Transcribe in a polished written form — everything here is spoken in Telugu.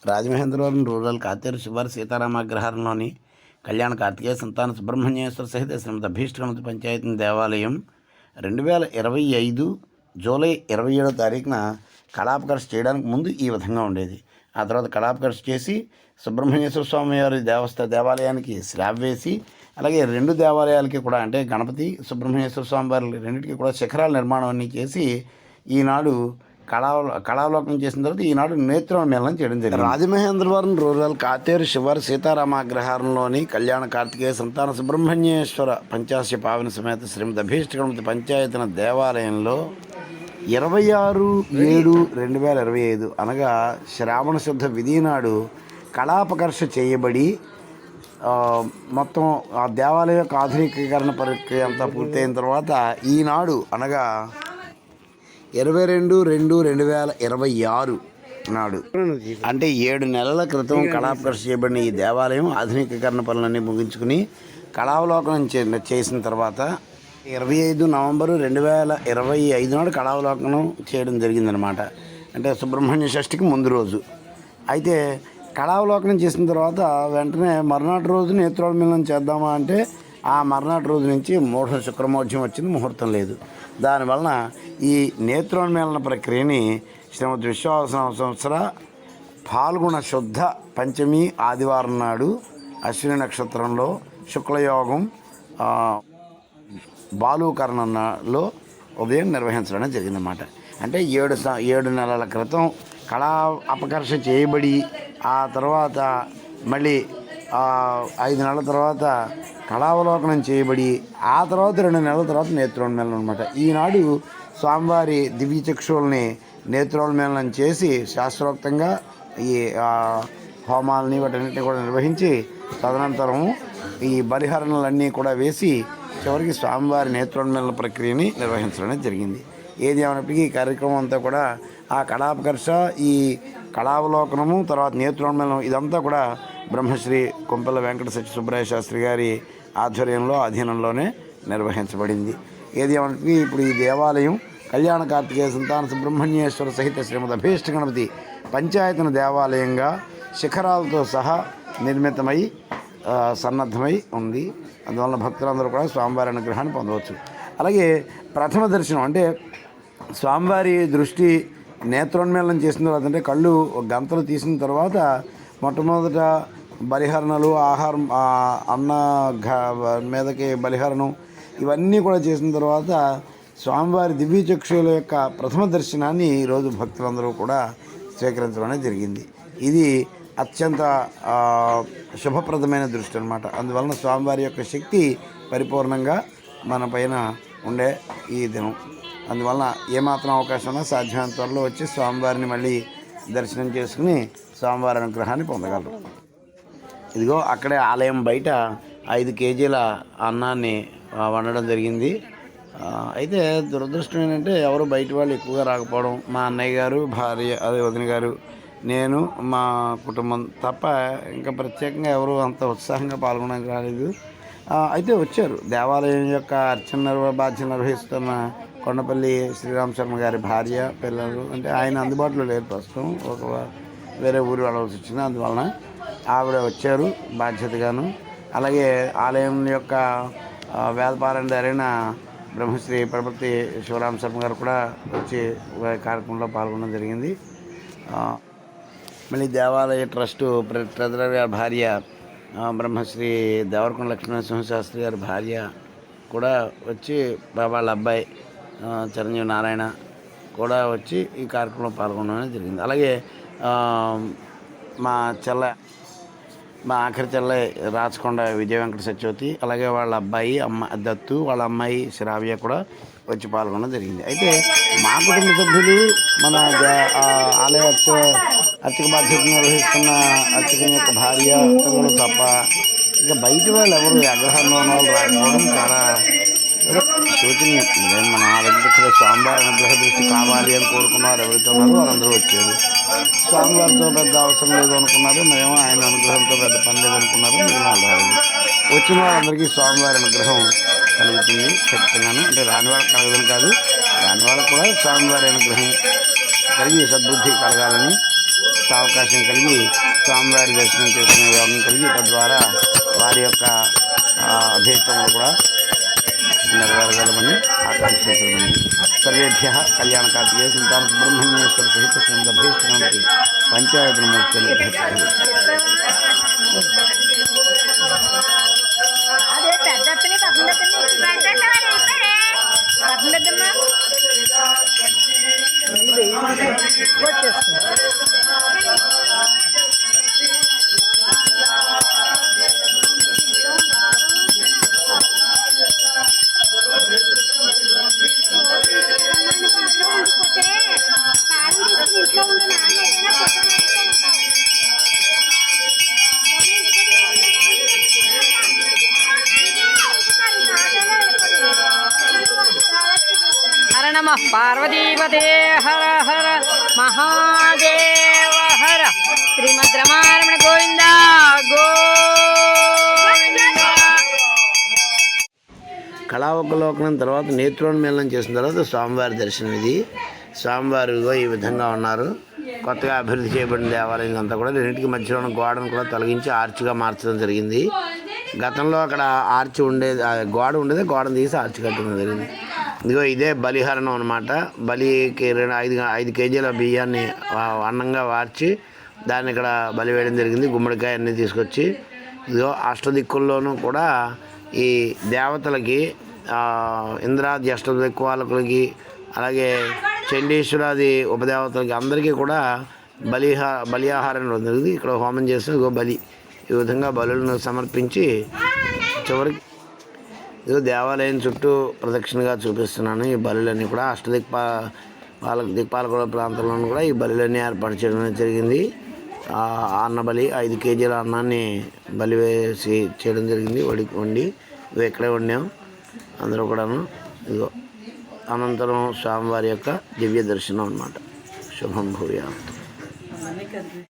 రాజమహేంద్రవరం రూరల్ కాతేరు శివారు సీతారామాగ్రహారంలోని కళ్యాణ కార్తికేయ సంతాన సుబ్రహ్మణ్యేశ్వర సహిత శ్రీమద్ అభీష్టగణపతి పంచాయతీ దేవాలయం 2025 జూలై 27వ తారీఖున కళాపకర్ష చేయడానికి ముందు ఈ విధంగా ఉండేది. ఆ తర్వాత కళాపకర్ష చేసి సుబ్రహ్మణ్యేశ్వర స్వామి వారి దేవాలయానికి స్లాబ్ వేసి, అలాగే రెండు దేవాలయాలకి కూడా అంటే గణపతి సుబ్రహ్మణ్యేశ్వర స్వామి వారి రెండింటికి కూడా శిఖరాల నిర్మాణం అన్నీ చేసి ఈనాడు కళావలోకనం చేసిన తర్వాత ఈనాడు నేత్రోన్మేళనం చేయడం జరిగింది. రాజమహేంద్రవరం రూరల్ కాతేరు శివారు సీతారామాగ్రహారంలోని కళ్యాణ కార్తికేయ సంతాన సుబ్రహ్మణ్యేశ్వర పంచాశ పావన సమేత శ్రీమద్ అభీష్టగణపతి పంచాయతన దేవాలయంలో 26/7/2025 అనగా శ్రావణ శుద్ధ విధి నాడు కళాపకర్ష చేయబడి మొత్తం ఆ దేవాలయ యొక్క ఆధునికీకరణ ప్రక్రియ అంతా పూర్తయిన తర్వాత ఈనాడు అనగా 22/2/2026 నాడు అంటే 7 నెలల క్రితం కళాపకర్ష చేయబడిన ఈ దేవాలయం ఆధునికీకరణ పనులన్నీ ముగించుకుని కళావలోకనం చేసిన తర్వాత 25 నవంబరు 2025 నాడు కళావలోకనం చేయడం జరిగిందనమాట. అంటే సుబ్రహ్మణ్య షష్ఠికి ముందు రోజు. అయితే కళావలోకనం చేసిన తర్వాత వెంటనే మర్నాటి రోజు నేత్రోన్మీలనం చేద్దామా అంటే ఆ మర్నాటి రోజు నుంచి శుక్రమోర్ధ్యం వచ్చింది, ముహూర్తం లేదు. దానివలన ఈ నేత్రోన్మేళన ప్రక్రియని శ్రీమద్ విశ్వావసన సంవత్సర పాల్గొన శుద్ధ పంచమి ఆదివారం నాడు అశ్విని నక్షత్రంలో శుక్లయోగం బాలుకరణలో ఉదయం నిర్వహించడం జరిగిందన్నమాట. అంటే 7 నెలల క్రితం కళా అపకర్ష చేయబడి ఆ తర్వాత మళ్ళీ 5 నెలల తర్వాత కళావలోకనం చేయబడి ఆ తర్వాత 2 నెలల తర్వాత నేత్రోన్మేళనం అనమాట. ఈనాడు స్వామివారి దివ్యచక్షువుల్ని నేత్రోన్మేళనం చేసి శాస్త్రోక్తంగా ఈ హోమాలని వాటన్నిటిని కూడా నిర్వహించి తదనంతరం ఈ బలిహరణలన్నీ కూడా వేసి చివరికి స్వామివారి నేత్రోన్మేళన ప్రక్రియని నిర్వహించడం జరిగింది. ఏది ఏమైనప్పటికీ ఈ కార్యక్రమం అంతా కూడా ఆ కళాపకర్ష, ఈ కళావలోకనము, తర్వాత నేత్రోన్మేళనం ఇదంతా కూడా బ్రహ్మశ్రీ కొంపెల్ల వెంకట సత్య సుబ్బరాయ శాస్త్రి గారి ఆధ్వర్యంలో అధీనంలోనే నిర్వహించబడింది. ఏది ఏమంటే ఇప్పుడు ఈ దేవాలయం కళ్యాణ కార్తికేయ సంతాన సుబ్రహ్మణ్యేశ్వర సహిత శ్రీమద్ అభీష్ట గణపతి పంచాయతన దేవాలయంగా శిఖరాలతో సహా నిర్మితమై సన్నద్ధమై ఉంది. అందువల్ల భక్తులందరూ కూడా స్వామివారి అనుగ్రహాన్ని పొందవచ్చు. అలాగే ప్రథమ దర్శనం అంటే స్వామివారి దృష్టి నేత్రోన్మేళనం చేసిన తర్వాత అంటే కళ్ళు గంతలు తీసిన తర్వాత మొట్టమొదట బలిహరణలు, ఆహారం, అన్న మీదకి బలిహరణం ఇవన్నీ కూడా చేసిన తర్వాత స్వామివారి దివ్యచక్షుల యొక్క ప్రథమ దర్శనాన్ని ఈరోజు భక్తులందరూ కూడా స్వీకరించడం జరిగింది. ఇది అత్యంత శుభప్రదమైన దృష్టి అన్నమాట. అందువలన స్వామివారి యొక్క శక్తి పరిపూర్ణంగా మన పైన ఉండే ఈ దినం. అందువలన ఏమాత్రం అవకాశం ఉన్నా సాధ్యమైన త్వరలో వచ్చి స్వామివారిని మళ్ళీ దర్శనం చేసుకుని స్వామివారి అనుగ్రహాన్ని పొందగలరు. ఇదిగో అక్కడే ఆలయం బయట 5 కేజీల అన్నాన్ని వండడం జరిగింది. అయితే దురదృష్టం ఏంటంటే ఎవరు బయట వాళ్ళు ఎక్కువగా రాకపోవడం, మా అన్నయ్య గారు, భార్య, అదే వదిన గారు, నేను, మా కుటుంబం తప్ప ఇంకా ప్రత్యేకంగా ఎవరు అంత ఉత్సాహంగా పాల్గొనడానికి రాలేదు. అయితే వచ్చారు. దేవాలయం యొక్క అర్చన బాధ్యత నిర్వహిస్తున్న కొండపల్లి శ్రీరామ్ శర్మ గారి భార్య, పిల్లలు, అంటే ఆయన అందుబాటులో లేరు ప్రస్తుతం, ఒక వేరే ఊరు వెళ్ళవలసి వచ్చింది. అందువలన ఆవిడ వచ్చారు బాధ్యతగాను. అలాగే ఆలయం యొక్క వేదపారాయణ బ్రహ్మశ్రీ ప్రపత్తి శివరామ్ శర్మ గారు కూడా వచ్చి కార్యక్రమంలో పాల్గొనడం జరిగింది. మళ్ళీ దేవాలయ ట్రస్టు ట్రెజరర్ గారి భార్య బ్రహ్మశ్రీ దేవరకొండ లక్ష్మీనరసింహ శాస్త్రి గారి భార్య కూడా వచ్చి, వాళ్ళ అబ్బాయి చిరంజీవి నారాయణ కూడా వచ్చి ఈ కార్యక్రమంలో పాల్గొనడం జరిగింది. అలాగే మా ఆఖరి చెల్లె రాచకొండ విజయ వెంకట సత్యవతి, అలాగే వాళ్ళ అబ్బాయి దత్తు, వాళ్ళ అమ్మాయి శ్రావ్య కూడా వచ్చి పాల్గొనడం జరిగింది. అయితే మా కుటుంబ సభ్యులు, మన ఆలయ అర్చక బాధ్యతను నిర్వహిస్తున్న అర్చకుని యొక్క భార్య, పిల్లలు తప్ప ఇక బయట వాళ్ళు ఎవరు అగ్రహంలో ఉన్న వాళ్ళు రాకపోవడం చాలా శోచనీయం. మన వెంకటేశ్వర స్వామివారి అనుగ్రహ దృష్టి కావాలి అని కోరుకున్నారు ఎవరైతే ఉన్నారో వారందరూ వచ్చారు. స్వామివారితో పెద్ద అవసరం లేదు అనుకున్నారు, మేము ఆయన అనుగ్రహంతో పెద్ద పని లేదు అనుకున్నారు. మిగిలిన వాళ్ళు వచ్చిన వాళ్ళందరికీ స్వామివారి అనుగ్రహం కలుగుతుంది ఖచ్చితంగాను. అంటే రాని వాళ్ళకి కలగదని కాదు, రాని వాళ్ళకు కూడా స్వామివారి అనుగ్రహం కలిగి సద్బుద్ధి కలగాలని అవకాశం కలిగి స్వామివారి దర్శనం చేసుకునే యోగం కలిగి తద్వారా వారి యొక్క అభీష్టములు కూడా నెరవేరగలమని ఆకాంక్షించడమని సర్వేభ్య కళ్యాణ కార్తీయ సంతాన సుబ్రహ్మణ్యేశ్వర సహిత సందభీష్టమతి పంచాయతనమూర్తులు హర నమ పార్వతీపతే హర హర మహాదేవ హర శ్రీమద్ రమారమణ గోవింద గోవింద. కళావకలోకనం తర్వాత నేత్రోన్మేళనం చేసిన తర్వాత స్వామివారి దర్శనం. ఇది స్వామివారిగా ఈ విధంగా ఉన్నారు. కొత్తగా అభివృద్ధి చేయబడిన దేవాలయం అంతా కూడా రెండింటికి మధ్యలో ఉన్న గోడను కూడా తొలగించి ఆర్చిగా మార్చడం జరిగింది. గతంలో అక్కడ ఆర్చి ఉండేది, గోడ ఉండేది, గోడను తీసి ఆర్చి కట్టడం జరిగింది. ఇదిగో ఇదే బలిహరణం అనమాట. బలికి 5 కేజీల బియ్యాన్ని అన్నంగా వార్చి దాన్ని ఇక్కడ బలి వేయడం జరిగింది. గుమ్మడికాయ అన్నీ తీసుకొచ్చి ఇదిగో అష్టదిక్కుల్లోనూ కూడా ఈ దేవతలకి ఇంద్రాది అష్టదిక్పాలకులకి అలాగే చండీశ్వరాది ఉపదేవతలకి అందరికీ కూడా బలియాహారం జరిగింది. ఇక్కడ హోమం చేస్తే ఇదిగో బలి ఈ విధంగా బలులను సమర్పించి చివరికి ఇదిగో దేవాలయం చుట్టూ ప్రదక్షిణగా చూపిస్తున్నాను. ఈ బలులన్నీ కూడా దిక్పాలకుల ప్రాంతంలోనూ కూడా ఈ బలులన్నీ ఏర్పాటు చేయడం జరిగింది. అన్న బలి 5 కేజీల అన్నాన్ని బలి వేసి చేయడం జరిగింది. వండి ఇవి ఇక్కడే వండాం అందరూ కూడాను. ఇదిగో అనంతరం స్వామివారి యొక్క దివ్య దర్శనం అన్నమాట. శుభం భూయాత్.